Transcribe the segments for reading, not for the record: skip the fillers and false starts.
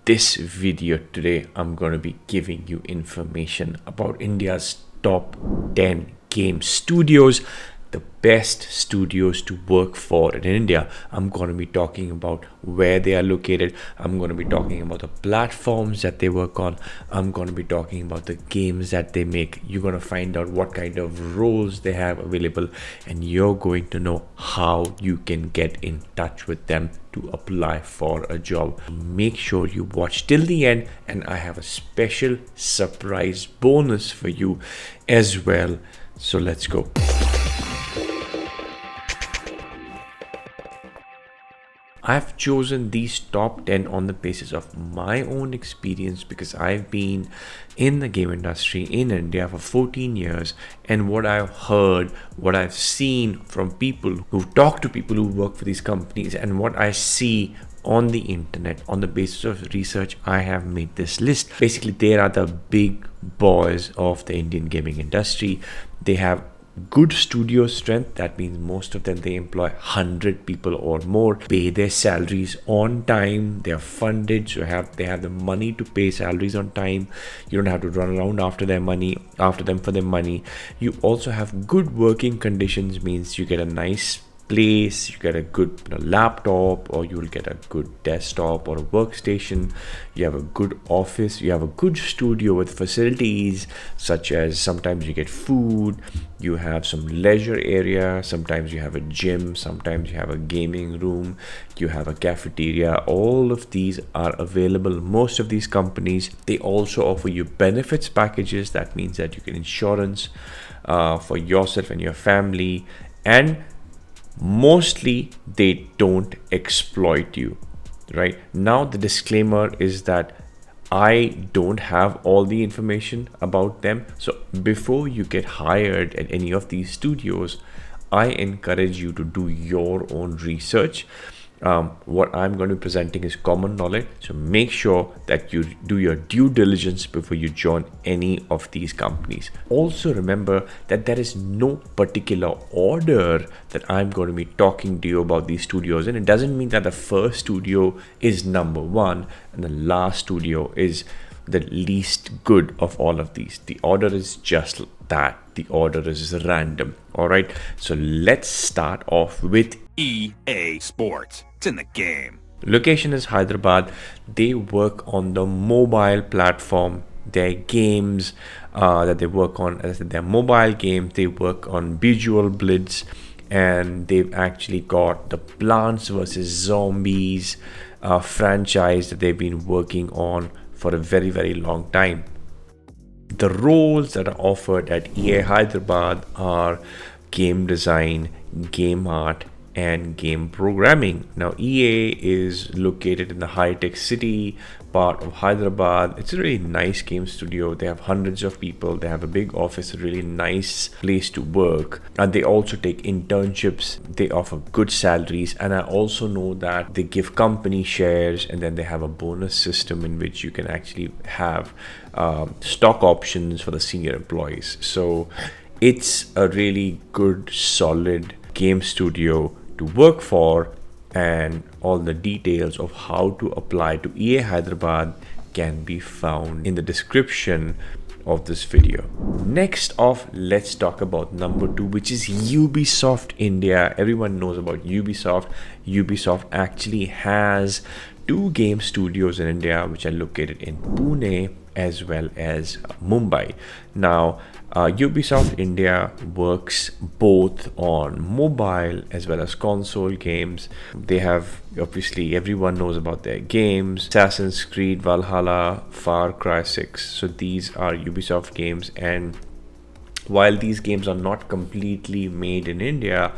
this video today, I'm going to be giving you information about India's top 10 game studios, the best studios to work for in India. I'm going to be talking about where they are located. I'm going to be talking about the platforms that they work on. I'm going to be talking about the games that they make. You're going to find out what kind of roles they have available, and you're going to know how you can get in touch with them to apply for a job. Make sure you watch till the end, and I have a special surprise bonus for you as well. So let's go. I've chosen these top 10 on the basis of my own experience because I've been in the game industry in India for 14 years, and what I've heard, what I've seen from people who've talked to people who work for these companies, and what I see on the internet. On the basis of research, I have made this list. Basically, they are the big boys of the Indian gaming industry. They have good studio strength. That means most of them, they employ 100 people or more, pay their salaries on time, they are funded, so they have the money to pay salaries on time. You don't have to run around after them for their money. You also have good working conditions, means you get a nice place, you get a good laptop, or you will get a good desktop or a workstation. You have a good office, you have a good studio with facilities such as sometimes you get food, you have some leisure area, sometimes you have a gym, sometimes you have a gaming room, you have a cafeteria. All of these are available. Most of these companies, they also offer you benefits packages. That means that you get insurance for yourself and your family, and mostly they don't exploit you. Right now, the disclaimer is that I don't have all the information about them, so before you get hired at any of these studios, I encourage you to do your own research. What I'm going to be presenting is common knowledge, so make sure that you do your due diligence before you join any of these companies. Also remember that there is no particular order that I'm going to be talking to you about these studios, and it doesn't mean that the first studio is number one and the last studio is the least good of all of these. The order is just that. The order is random. All right, so let's start off with EA Sports. It's in the game. Location is Hyderabad. They work on the mobile platform. Their games that they work on, as I said, their mobile games, they work on Visual Blitz, and they've actually got the Plants vs. Zombies franchise that they've been working on for a very, very long time. The roles that are offered at EA Hyderabad are game design, game art, and game programming. Now, EA is located in the high-tech city part of Hyderabad. It's a really nice game studio. They have hundreds of people. They have a big office, a really nice place to work. And they also take internships. They offer good salaries. And I also know that they give company shares, and then they have a bonus system in which you can actually have stock options for the senior employees. So it's a really good, solid game studio to work for, and all the details of how to apply to EA Hyderabad can be found in the description of this video. Next off, let's talk about number 2, which is Ubisoft India. Everyone knows about Ubisoft. Ubisoft actually has 2 game studios in India, which are located in Pune as well as Mumbai. Now, Ubisoft India works both on mobile as well as console games. They have, obviously, everyone knows about their games: Assassin's Creed Valhalla, Far Cry 6. So these are Ubisoft games, and while these games are not completely made in India,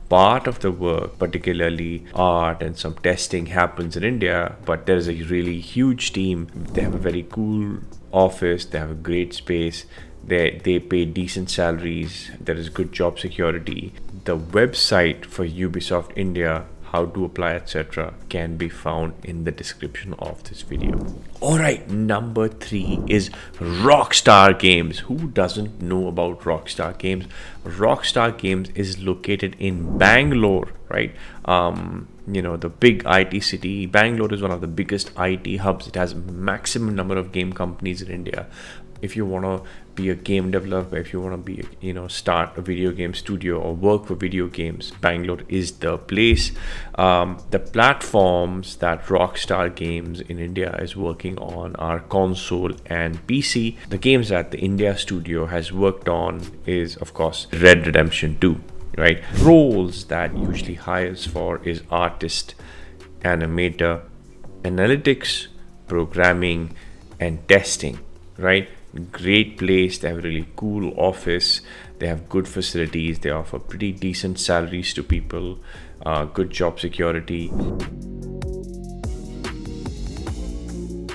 part of the work, particularly art and some testing, happens in India. But there's a really huge team. They have a very cool office. They have a great space. They pay decent salaries. There is good job security. The website for Ubisoft India how to apply, etc., can be found in the description of this video. All right, number 3 is Rockstar Games. Who doesn't know about Rockstar Games? Rockstar Games is located in Bangalore, right? The big IT city. Bangalore is one of the biggest IT hubs. It has maximum number of game companies in India. If you want to be a game developer, if you want to be start a video game studio or work for video games, Bangalore is the place. The platforms that Rockstar Games in India is working on are console and PC. The games that the India studio has worked on is, of course, Red Redemption 2, right? Roles that usually hires for is artist, animator, analytics, programming, and testing, right? Great place. They have a really cool office. They have good facilities. They offer pretty decent salaries to people, good job security.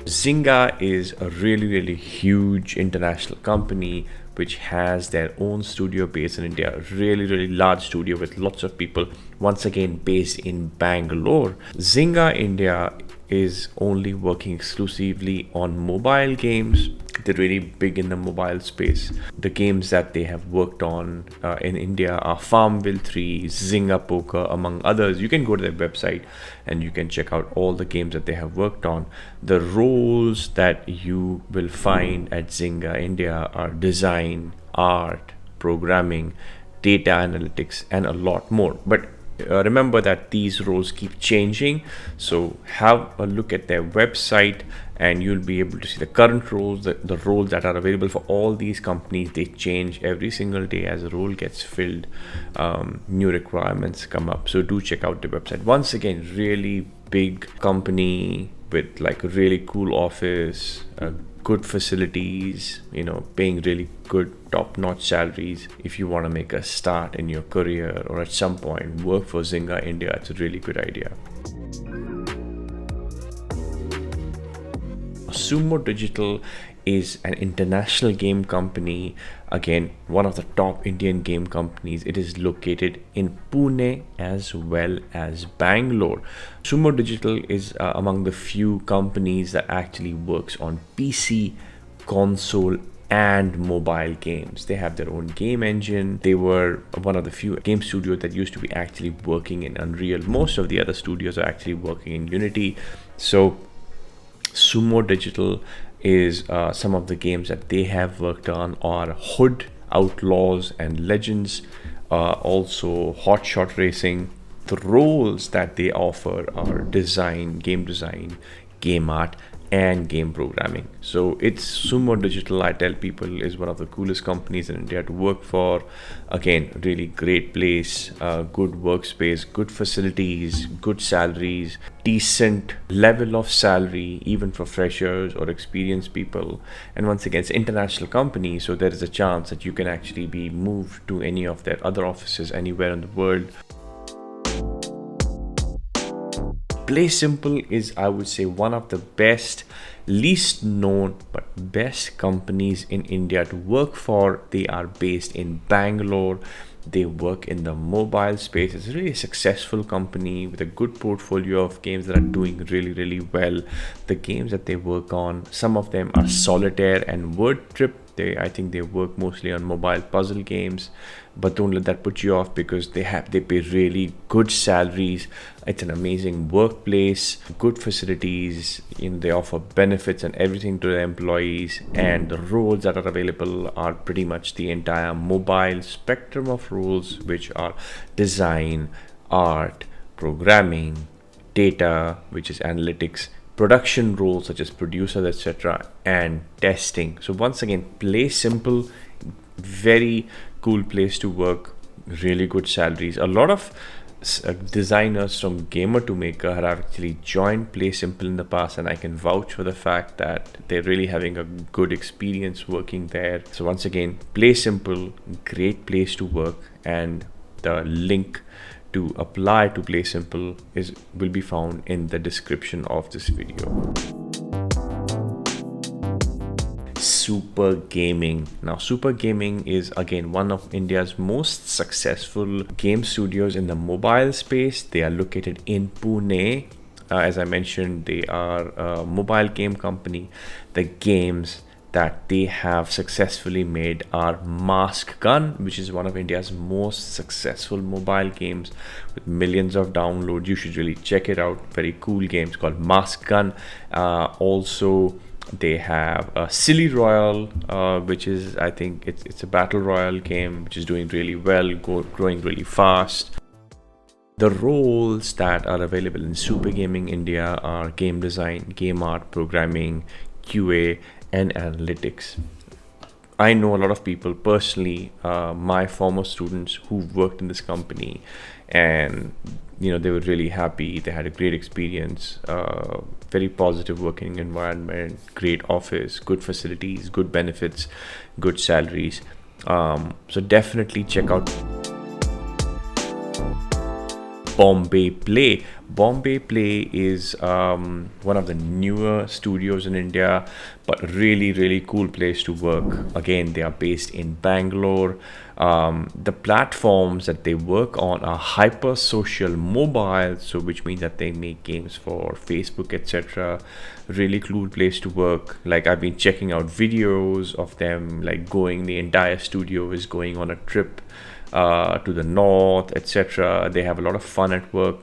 Zynga is a really huge international company which has their own studio based in India, a really large studio with lots of people, once again based in Bangalore. Zynga India is only working exclusively on mobile games. They're really big in the mobile space. The games that they have worked on in India are Farmville 3, Zynga Poker, among others. You can go to their website and you can check out all the games that they have worked on. The roles that you will find at Zynga India are design, art, programming, data analytics, and a lot more. But remember that these roles keep changing, so have a look at their website and you'll be able to see the current roles, the roles that are available for all these companies. They change every single day as a role gets filled. New requirements come up, so do check out the website. Once again, really big company with like a really cool office, good facilities, paying really good top-notch salaries. If you want to make a start in your career or at some point work for Zynga India, it's a really good idea. Sumo Digital is an international game company. Again, one of the top Indian game companies. It is located in Pune as well as Bangalore. Sumo Digital is among the few companies that actually works on PC, console, and mobile games. They have their own game engine. They were one of the few game studios that used to be actually working in Unreal. Most of the other studios are actually working in Unity. So Sumo Digital is some of the games that they have worked on are Hood, Outlaws, and Legends, also Hot Shot Racing. The roles that they offer are design, game art, and game programming. So it's Sumo Digital, I tell people, is one of the coolest companies in India to work for. Again, really great place, good workspace, good facilities, good salaries, decent level of salary even for freshers or experienced people. And once again, it's an international company, so there is a chance that you can actually be moved to any of their other offices anywhere in the world. PlaySimple is, I would say, one of the best, least known but best companies in India to work for. They are based in Bangalore. They work in the mobile space. It's a really successful company with a good portfolio of games that are doing really well. The games that they work on, some of them are Solitaire and Word Trip. I think they work mostly on mobile puzzle games, but don't let that put you off because they pay really good salaries. It's an amazing workplace, good facilities. They offer benefits and everything to their employees, and the roles that are available are pretty much the entire mobile spectrum of roles, which are design, art, programming, data, which is analytics, production roles such as producers, etc., and testing. So once again, PlaySimple, very cool place to work, really good salaries. A lot of designers from Gamer to Maker have actually joined PlaySimple in the past, and I can vouch for the fact that they're really having a good experience working there. So once again, PlaySimple, great place to work, and the link to apply to PlaySimple will be found in the description of this video. SuperGaming. Now, SuperGaming is again one of India's most successful game studios in the mobile space. They are located in Pune. As I mentioned, they are a mobile game company. The games that they have successfully made are Mask Gun, which is one of India's most successful mobile games with millions of downloads. You should really check it out. Very cool game. It's called Mask Gun. Also, they have a Silly Royale, which is, I think it's a battle royale game which is doing really well, growing really fast. The roles that are available in SuperGaming India are game design, game art, programming, QA, and analytics. I know a lot of people personally, my former students who worked in this company, and they were really happy. They had a great experience, very positive working environment, great office, good facilities, good benefits, good salaries. So definitely check out Bombay Play. Bombay Play is one of the newer studios in India, but really cool place to work. Again, they are based in Bangalore. The platforms that they work on are hyper social mobile, so which means that they make games for Facebook, etc. Really cool place to work. Like, I've been checking out videos of them, like the entire studio is going on a trip to the north, etc. They have a lot of fun at work.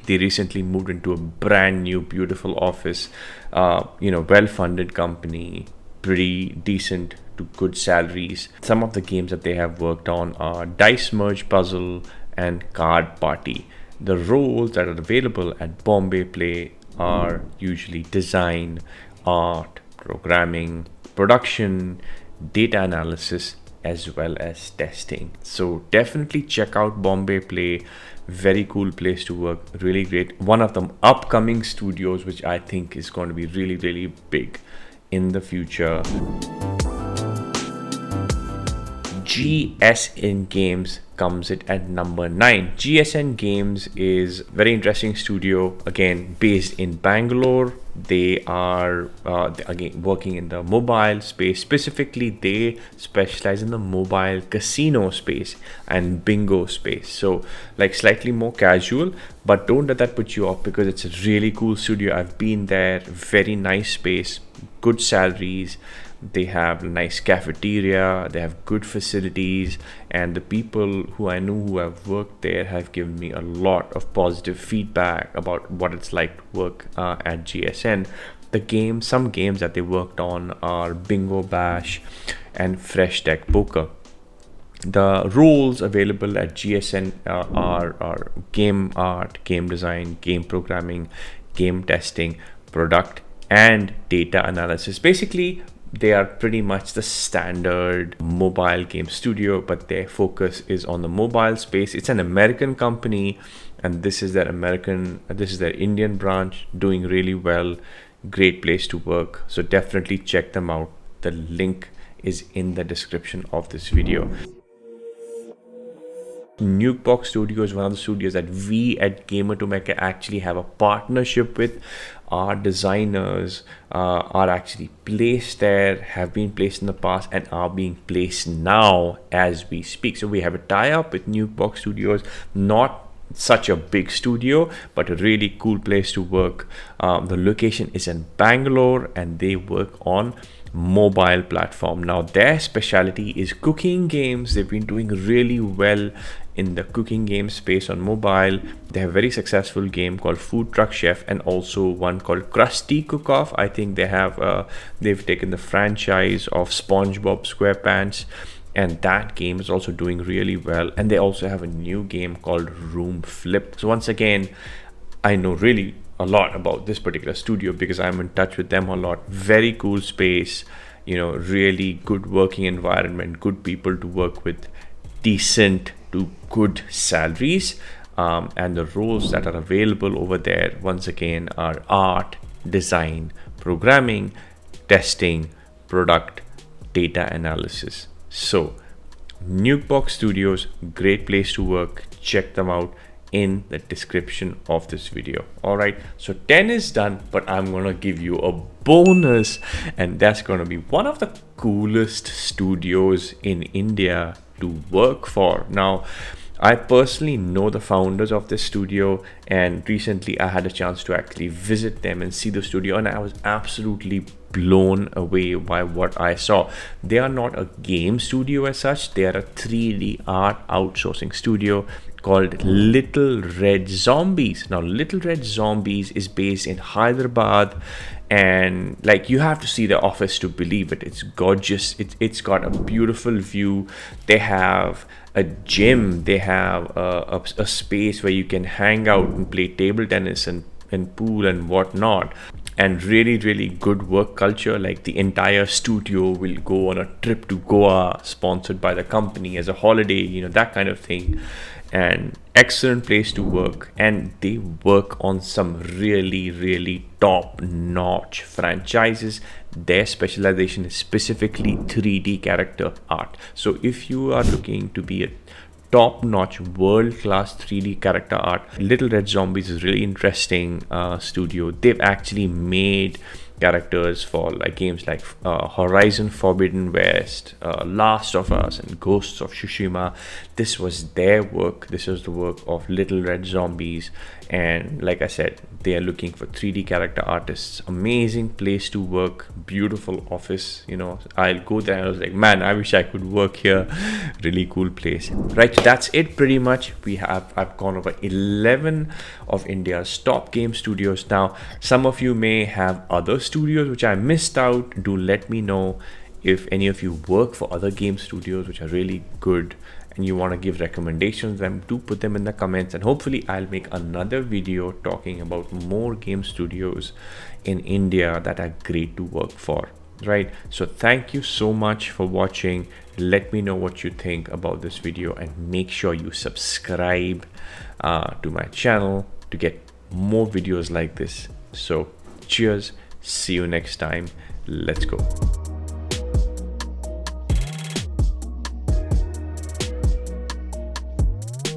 They recently moved into a brand new beautiful office, well-funded company, pretty decent to good salaries. Some of the games that they have worked on are Dice Merge Puzzle and Card Party. The roles that are available at Bombay Play are usually design, art, programming, production, data analysis, as well as testing. So definitely check out Bombay Play. Very cool place to work, really great. One of the upcoming studios which I think is going to be really big in the future. GSN Games comes it at number 9. GSN Games is very interesting studio, again based in Bangalore. They are again working in the mobile space. Specifically, they specialize in the mobile casino space and bingo space. So like slightly more casual, but don't let that put you off because it's a really cool studio. I've been there. Very nice space, good salaries. They have a nice cafeteria, they have good facilities, and the people who I know who have worked there have given me a lot of positive feedback about what it's like to work at GSN. Some games that they worked on are Bingo Bash and Fresh Deck Poker. The roles available at GSN are game art, game design, game programming, game testing, product, and data analysis. Basically, they are pretty much the standard mobile game studio, but their focus is on the mobile space. It's an American company, and this is their Indian branch, doing really well. Great place to work. So definitely check them out. The link is in the description of this video. Nukebox Studio is one of the studios that we at Gamer to Mecca actually have a partnership with. Our designers are actually placed there, have been placed in the past, and are being placed now as we speak. So we have a tie-up with Nukebox Studios, not such a big studio, but a really cool place to work. The location is in Bangalore, and they work on mobile platform. Now their specialty is cooking games. They've been doing really well in the cooking game space on mobile. They have a very successful game called Food Truck Chef, and also one called Krusty Cook Off. I think they've taken the franchise of SpongeBob SquarePants, and that game is also doing really well. And they also have a new game called Room Flip. So once again, I know really a lot about this particular studio because I'm in touch with them a lot. Very cool space, really good working environment, good people to work with, decent to good salaries, and the roles that are available over there once again are art, design, programming, testing, product, data analysis. So Nukebox Studios, great place to work. Check them out. in the description of this video. All right, so 10 is done, but I'm gonna give you a bonus, and that's gonna be one of the coolest studios in India to work for. Now, I personally know the founders of this studio, and recently I had a chance to actually visit them and see the studio, and I was absolutely blown away by what I saw. They are not a game studio as such, they are a 3D art outsourcing studio called Little Red Zombies. Now, Little Red Zombies is based in Hyderabad, and like, you have to see the office to believe it. It's gorgeous. It's got a beautiful view. They have a gym, they have a space where you can hang out and play table tennis and pool and whatnot, and really good work culture. Like, the entire studio will go on a trip to Goa sponsored by the company as a holiday, you know, that kind of thing. And excellent place to work, and they work on some really top notch franchises. Their specialization is specifically 3D character art. So if you are looking to be a top-notch world-class 3D character art, Little Red Zombies is really interesting studio. They've actually made characters for like games like Horizon Forbidden West, Last of Us, and Ghosts of Tsushima. This was their work. This was the work of Little Red Zombies, and like I said, they are looking for 3D character artists. Amazing place to work, beautiful office. You know, I'll go there and I was like, man, I wish I could work here. Really cool place. Right, so that's it pretty much. I've gone over 11 of India's top game studios. Now, some of you may have other studios which I missed out. Do let me know if any of you work for other game studios which are really good and you want to give recommendations. Then do put them in the comments, and hopefully I'll make another video talking about more game studios in India that are great to work for. Right, so thank you so much for watching. Let me know what you think about this video, and make sure you subscribe to my channel to get more videos like this. So cheers, see you next time. Let's go.